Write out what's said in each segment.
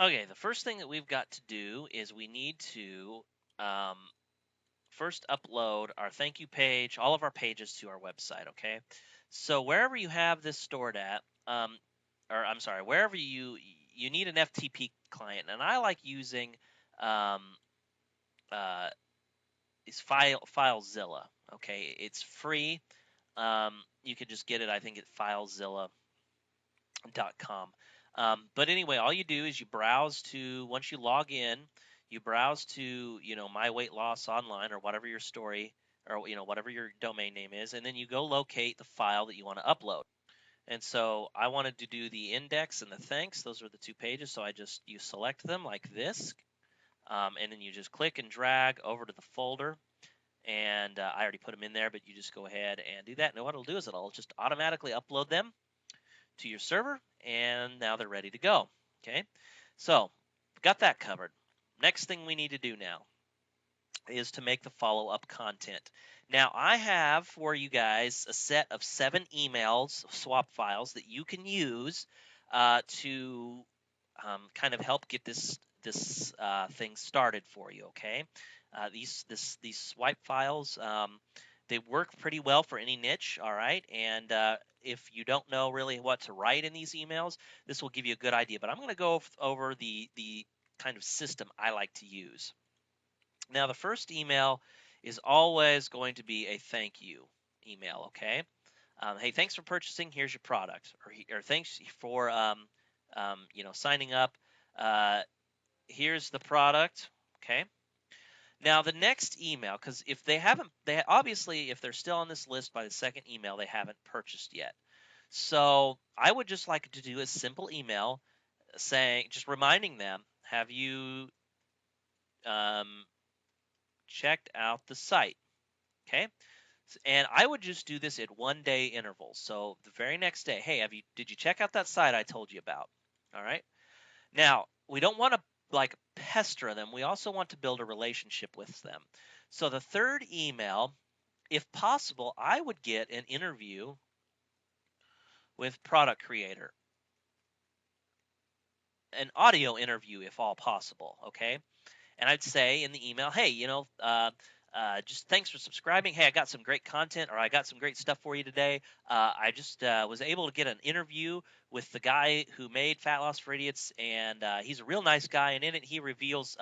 Okay, the first thing that we've got to do is we need to um, first upload our thank you page, all of our pages to our website, okay? So wherever you have this stored at, or I'm sorry, wherever you need an FTP client, and I like using um, uh, is FileZilla. Okay, it's free. You can just get it, I think, at FileZilla.com. But anyway, all you do is you browse to once you log in, you browse to My Weight Loss Online or whatever your story or whatever your domain name is, and then you go locate the file that you want to upload. And so I wanted to do the index and the thanks. Those are the two pages. So you select them like this, and then you just click and drag over to the folder. And I already put them in there, but you just go ahead and do that. And what it'll do is it'll just automatically upload them to your server, and now they're ready to go. Okay, so got that covered. Next thing we need to do now is to make the follow-up content. Now I have for you guys a set of 7 emails, swap files that you can use to kind of help get this thing started for you. Okay, these swipe files, they work pretty well for any niche. All right, and if you don't know really what to write in these emails, this will give you a good idea. But I'm going to go over the kind of system I like to use. Now, the first email is always going to be a thank you email. Okay, hey, thanks for purchasing. Here's your product, or thanks for signing up. Uh, Here's the product. Okay. Now the next email, because if they haven't, obviously if they're still on this list by the second email, they haven't purchased yet. So I would just like to do a simple email saying, just reminding them, have you um, checked out the site? Okay. And I would just do this at 1-day intervals. So the very next day, hey, did you check out that site I told you about? All right. Now, we don't want to like pester them. We also want to build a relationship with them. So the third email, if possible, I would get an interview with product creator, an audio interview if all possible, okay? And I'd say in the email, hey, just thanks for subscribing. Hey, I got some great content, or I got some great stuff for you today. I just was able to get an interview with the guy who made Fat Loss for Idiots, and he's a real nice guy. And in it, he reveals.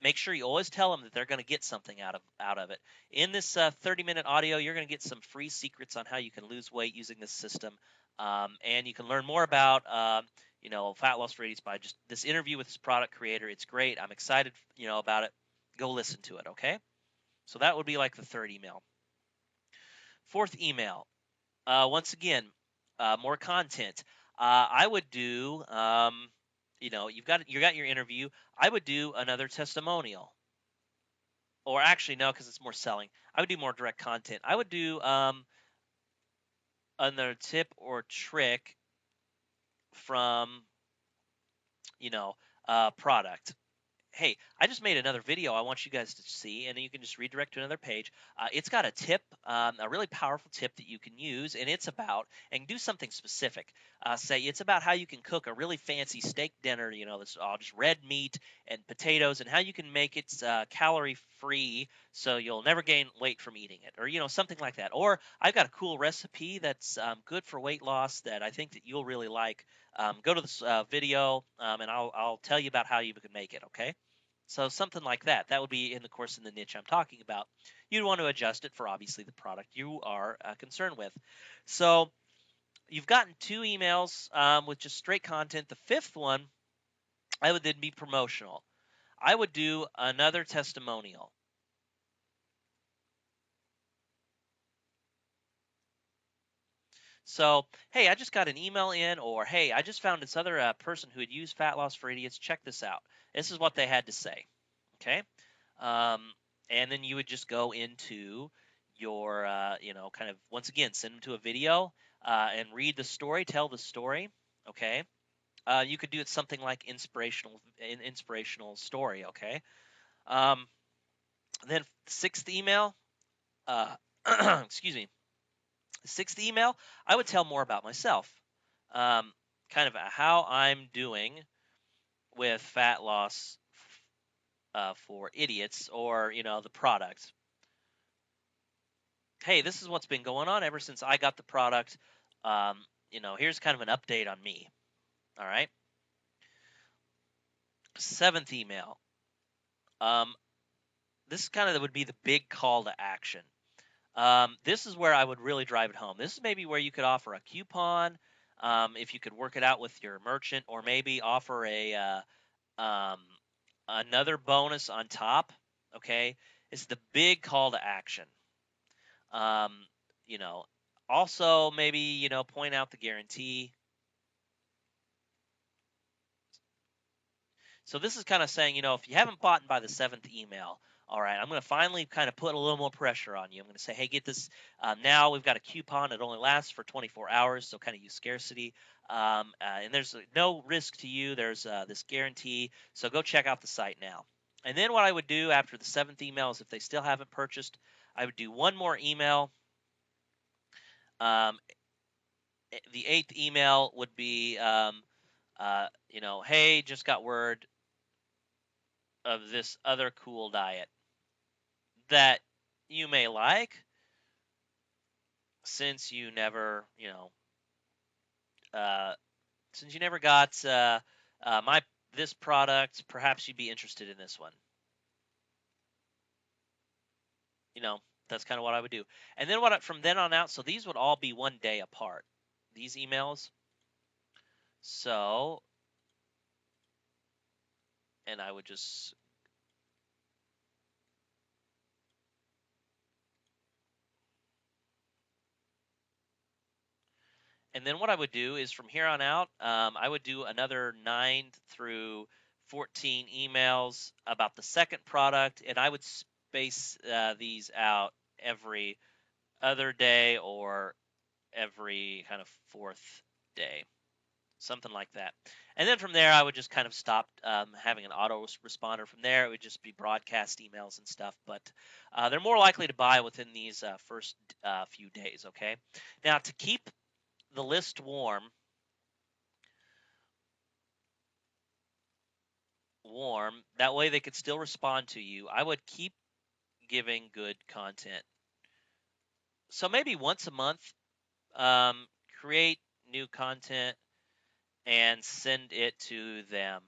Make sure you always tell them that they're going to get something out of it. In this 30-minute audio, you're going to get some free secrets on how you can lose weight using this system, and you can learn more about Fat Loss for Idiots by just this interview with this product creator. It's great. I'm excited, about it. Go listen to it, okay? So that would be like the third email. Fourth email, once again, more content. I would do, you got your interview. I would do another testimonial, or actually no, because it's more selling. I would do more direct content. I would do another tip or trick from product. Hey, I just made another video I want you guys to see, and then you can just redirect to another page. It's got a tip, a really powerful tip that you can use, and it's about, and do something specific. Say it's about how you can cook a really fancy steak dinner, that's all just red meat and potatoes, and how you can make it calorie free so you'll never gain weight from eating it, or something like that. Or I've got a cool recipe that's good for weight loss that I think that you'll really like. Go to this video, and I'll tell you about how you can make it. Okay. So something like that. That would be in the niche I'm talking about. You'd want to adjust it for obviously the product you are concerned with. So you've gotten 2 emails with just straight content. The fifth one, I would then be promotional. I would do another testimonial. So, hey, I just got an email in, or hey, I just found this other person who had used Fat Loss for Idiots. Check this out. This is what they had to say. Okay. Um, and then you would just go into your, kind of once again send them to a video and read the story, tell the story. Okay. You could do it something like inspirational story. Okay. Um, then sixth email, excuse me, sixth email, I would tell more about myself, kind of how I'm doing with fat loss for idiots, or the product. Hey, this is what's been going on ever since I got the product. Here's kind of an update on me. All right. Seventh email. This kind of would be the big call to action. This is where I would really drive it home. This is maybe where you could offer a coupon, if you could work it out with your merchant, or maybe offer um, another bonus on top. Okay, it's the big call to action. Um, you know, Also maybe point out the guarantee. So this is kind of saying, if you haven't bought by the seventh email, all right, I'm going to finally kind of put a little more pressure on you. I'm going to say, hey, get this. Now we've got a coupon. It only lasts for 24 hours, so kind of use scarcity. And there's no risk to you. There's this guarantee. So go check out the site now. And then what I would do after the seventh email is, if they still haven't purchased, I would do one more email. The eighth email would be, hey, just got word of this other cool diet that you may like, since you never, since you never got my this product, perhaps you'd be interested in this one. That's kind of what I would do. And then from then on out, so these would all be 1 day apart, these emails. So, and I would just And then what I would do is, from here on out, I would do another 9 through 14 emails about the second product, and I would space these out every other day, or every kind of fourth day, something like that. And then from there, I would just kind of stop having an auto responder. From there, it would just be broadcast emails and stuff. But they're more likely to buy within these first few days. Okay. Now, to keep the list warm, that way they could still respond to you, I would keep giving good content. So maybe once a month, create new content and send it to them.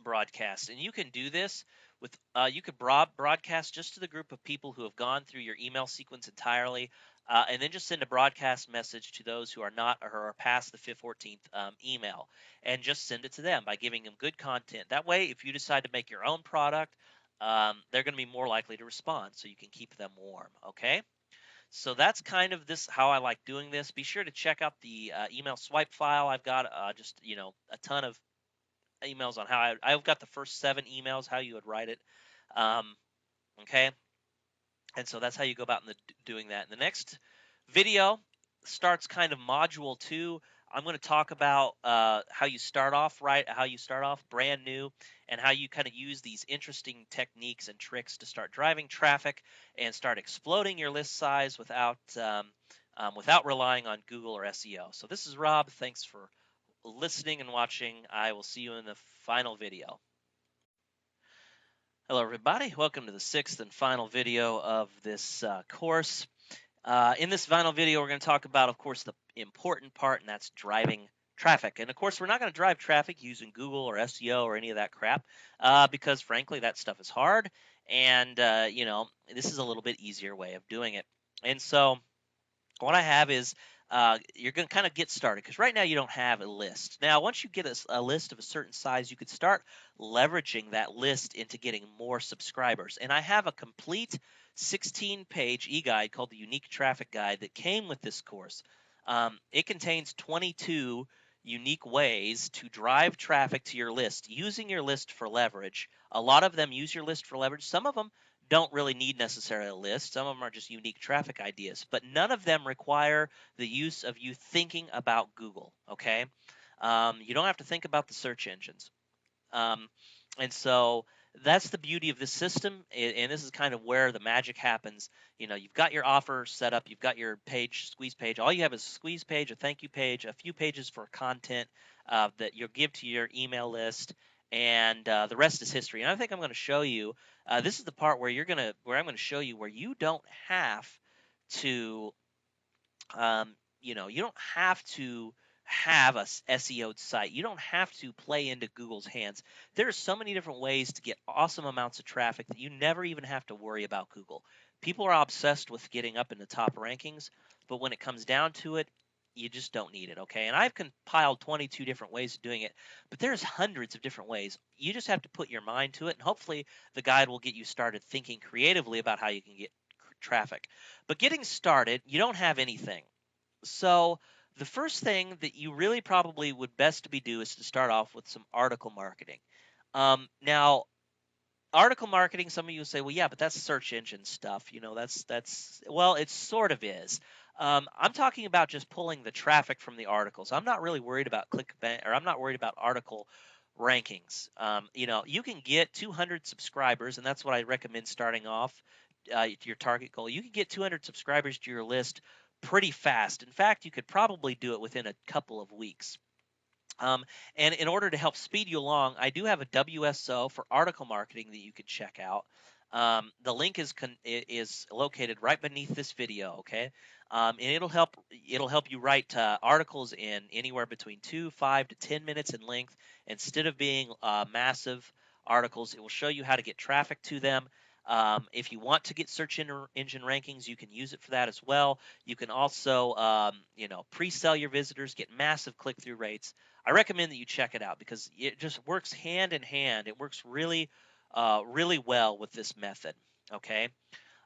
Broadcast. And you can do this with, you could broadcast just to the group of people who have gone through your email sequence entirely, and then just send a broadcast message to those who are not, or are past the 14th email, and just send it to them by giving them good content. That way, if you decide to make your own product, they're going to be more likely to respond, so you can keep them warm. Okay. So that's kind of how I like doing this. Be sure to check out the email swipe file. I've got just a ton of emails on how I've got the first 7 emails, how you would write it. Okay. And so that's how you go about doing that. In the next video starts kind of module 2. I'm going to talk about how you start off brand new, and how you kind of use these interesting techniques and tricks to start driving traffic and start exploding your list size without relying on Google or SEO. So this is Rob. Thanks for listening and watching. I will see you in the final video. Hello, everybody. Welcome to the 6th and final video of this course. In this final video, we're going to talk about, of course, the important part, and that's driving traffic. And of course, we're not going to drive traffic using Google or SEO or any of that crap, because frankly, that stuff is hard. And, this is a little bit easier way of doing it. And so what I have is, you're going to kind of get started, because right now you don't have a list. Now, once you get a list of a certain size, you could start leveraging that list into getting more subscribers. And I have a complete 16-page e-guide called the Unique Traffic Guide that came with this course. It contains 22 unique ways to drive traffic to your list using your list for leverage. A lot of them use your list for leverage. Some of them don't really need necessarily a list. Some of them are just unique traffic ideas, but none of them require the use of you thinking about Google. Okay. You don't have to think about the search engines. And so that's the beauty of this system. And this is kind of where the magic happens. You've got your offer set up. You've got your squeeze page. All you have is a squeeze page, a thank you page, a few pages for content, that you'll give to your email list, and the rest is history. And I think I'm going to show you. This is the part where I'm going to show you where you don't have to you don't have to have a SEO'd site. You don't have to play into Google's hands. There are so many different ways to get awesome amounts of traffic that you never even have to worry about Google. People are obsessed with getting up in the top rankings, but when it comes down to it, you just don't need it, okay? And I've compiled 22 different ways of doing it, but there's hundreds of different ways. You just have to put your mind to it, and hopefully the guide will get you started thinking creatively about how you can get traffic. But getting started, you don't have anything. So the first thing that you really probably would best to be do is to start off with some article marketing. Now, article marketing, some of you will say, well, yeah, but that's search engine stuff. That's well, it sort of is. I'm talking about just pulling the traffic from the articles. I'm not really worried about clickbank, or I'm not worried about article rankings. You can get 200 subscribers, and that's what I recommend starting off. Your target goal. You can get 200 subscribers to your list pretty fast. In fact, you could probably do it within a couple of weeks. Um, and in order to help speed you along, I do have a WSO for article marketing that you can check out. The link is located right beneath this video. Okay, and it'll help you write articles in anywhere between 5 to 10 minutes in length. Instead of being massive articles, it will show you how to get traffic to them. If you want to get search engine rankings, you can use it for that as well. You can also, pre-sell your visitors, get massive click-through rates. I recommend that you check it out because it just works hand in hand. It works really well with this method. Okay.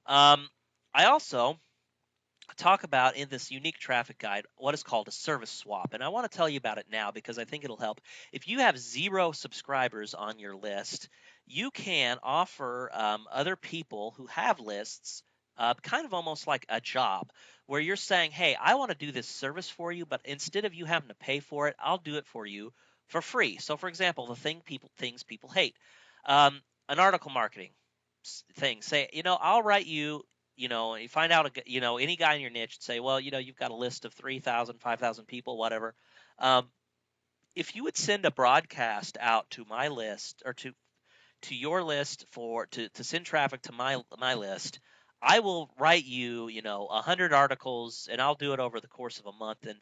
Um, I also talk about in this unique traffic guide what is called a service swap. And I want to tell you about it now because I think it'll help. If you have 0 subscribers on your list, you can offer other people who have lists kind of almost like a job where you're saying, hey, I want to do this service for you, but instead of you having to pay for it, I'll do it for you for free. So, for example, the things people hate, an article marketing thing. Say, I'll write you, you find out, any guy in your niche and say, well, you've got a list of 3,000, 5,000 people, whatever. Um, if you would send a broadcast out to my list or to your list to send traffic to my list, I will write you, 100 articles, and I'll do it over the course of a month, and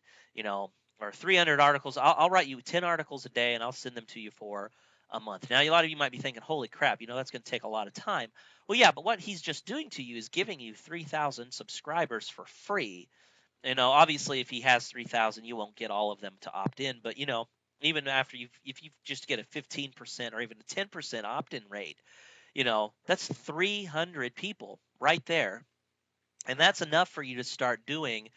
or 300 articles. I'll write you 10 articles a day, and I'll send them to you for a month. Now, a lot of you might be thinking, holy crap, that's going to take a lot of time. Well, yeah, but what he's just doing to you is giving you 3,000 subscribers for free. Obviously, if he has 3,000, you won't get all of them to opt in, but even after if you just get a 15% or even a 10% opt-in rate, that's 300 people right there, and that's enough for you to start doing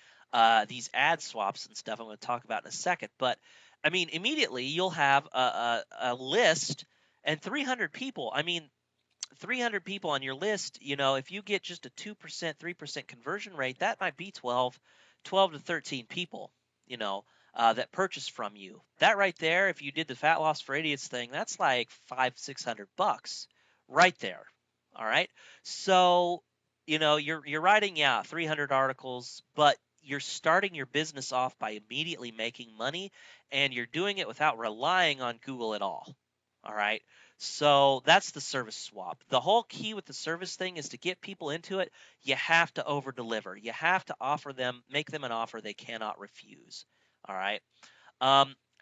these ad swaps and stuff I'm going to talk about in a second. But I mean, immediately you'll have a list and 300 people. I mean, 300 people on your list, if you get just a 2%, 3% conversion rate, that might be 12 to 13 people, that purchase from you. That right there, if you did the Fat Loss for Idiots thing, that's like $500-600 right there. All right. So, you're writing, 300 articles, but you're starting your business off by immediately making money, and you're doing it without relying on Google at all. All right. So that's the service swap. The whole key with the service thing is to get people into it. You have to over deliver. You have to make them an offer they cannot refuse. All right.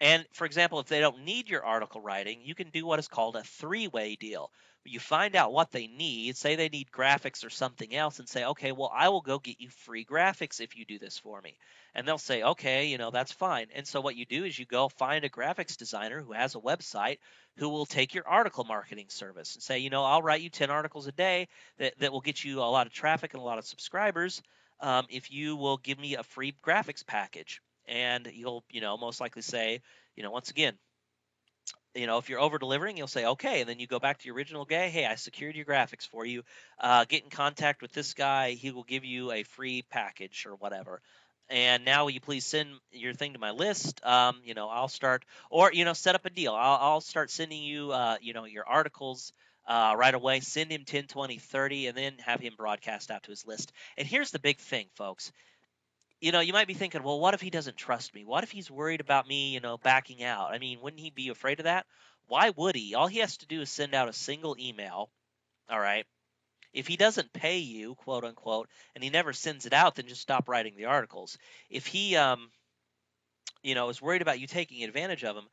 And for example, if they don't need your article writing, you can do what is called a 3-way deal. You find out what they need, say they need graphics or something else, and say, okay, well, I will go get you free graphics if you do this for me. And they'll say, okay, that's fine. And so what you do is you go find a graphics designer who has a website who will take your article marketing service and say, I'll write you 10 articles a day that will get you a lot of traffic and a lot of subscribers if you will give me a free graphics package. And you'll, most likely say, once again, if you're over delivering, you'll say, okay. And then you go back to your original guy. Hey, I secured your graphics for you. Get in contact with this guy. He will give you a free package or whatever. And now will you please send your thing to my list? I'll start, or, set up a deal. I'll start sending you, your articles right away. Send him 10, 20, 30, and then have him broadcast out to his list. And here's the big thing, folks. you might be thinking, well, what if he doesn't trust me? What if he's worried about me, backing out? I mean, wouldn't he be afraid of that? Why would he? All he has to do is send out a single email. All right. If he doesn't pay you, quote unquote, and he never sends it out, then just stop writing the articles. If he, is worried about you taking advantage of him,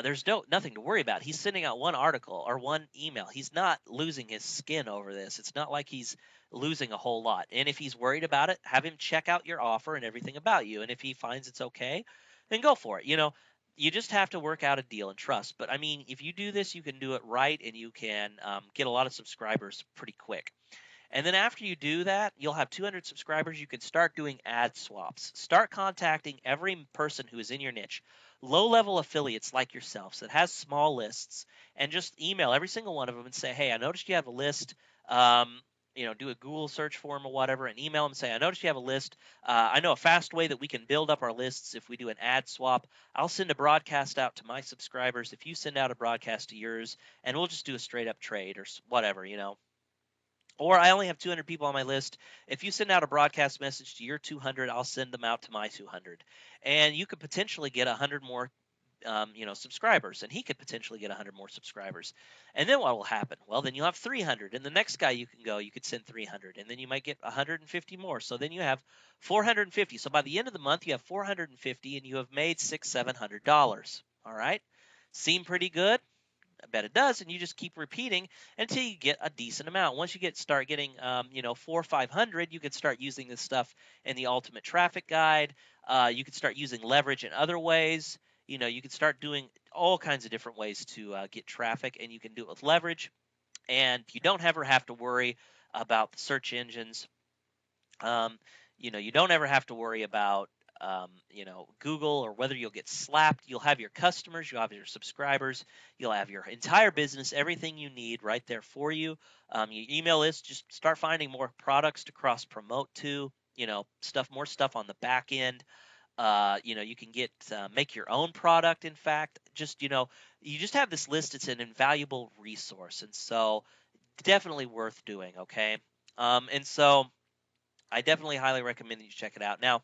there's nothing to worry about. He's sending out one article or one email. He's not losing his skin over this. It's not like he's losing a whole lot. And if he's worried about it, have him check out your offer and everything about you. And if he finds it's okay, then go for it. You just have to work out a deal and trust. But I mean, if you do this, you can do it right, and you can get a lot of subscribers pretty quick. And then after you do that, you'll have 200 subscribers. You can start doing ad swaps. Start contacting every person who is in your niche. Low level affiliates like yourselves that has small lists, and just email every single one of them and say, hey, I noticed you have a list. Do a Google search for them or whatever, and email them and say, I noticed you have a list. I know a fast way that we can build up our lists if we do an ad swap. I'll send a broadcast out to my subscribers if you send out a broadcast to yours, and we'll just do a straight up trade or whatever. Or I only have 200 people on my list. If you send out a broadcast message to your 200, I'll send them out to my 200. And you could potentially get 100 more subscribers, and he could potentially get 100 more subscribers. And then what will happen? Well, then you'll have 300, and the next guy you could send 300, and then you might get 150 more. So then you have 450. So by the end of the month, you have 450, and you have made $700. All right, seem pretty good? I bet it does, and you just keep repeating until you get a decent amount. Once you start getting, 400 or 500, you can start using this stuff in the Ultimate Traffic Guide. You can start using leverage in other ways. You can start doing all kinds of different ways to get traffic, and you can do it with leverage. And you don't ever have to worry about the search engines. Um, you don't ever have to worry about Google or whether you'll get slapped. You'll have your customers, you'll have your subscribers, you'll have your entire business, everything you need right there for you. Your email list, just start finding more products to cross promote to. More stuff on the back end. You can make your own product. In fact, you just have this list. It's an invaluable resource, and so definitely worth doing. Okay, and so I definitely highly recommend that you check it out. Now,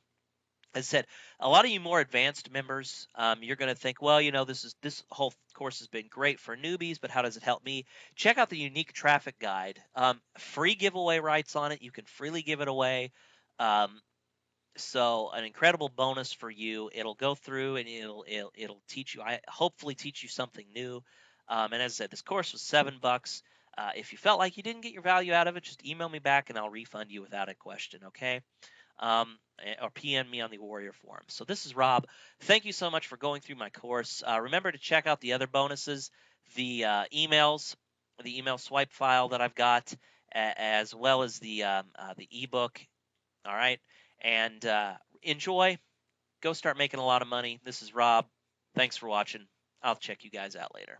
as I said, a lot of you more advanced members, you're going to think, well, this whole course has been great for newbies, but how does it help me? Check out the Unique Traffic Guide. Free giveaway rights on it. You can freely give it away. Um, so an incredible bonus for you. It'll go through and it'll teach you. I hopefully teach you something new. And as I said, this course was $7. If you felt like you didn't get your value out of it, just email me back and I'll refund you without a question. Okay. Or PM me on the Warrior Forum. So this is Rob. Thank you so much for going through my course. Remember to check out the other bonuses, the emails, the email swipe file that I've got, as well as the ebook. All right, and enjoy. Go start making a lot of money. This is Rob. Thanks for watching. I'll check you guys out later.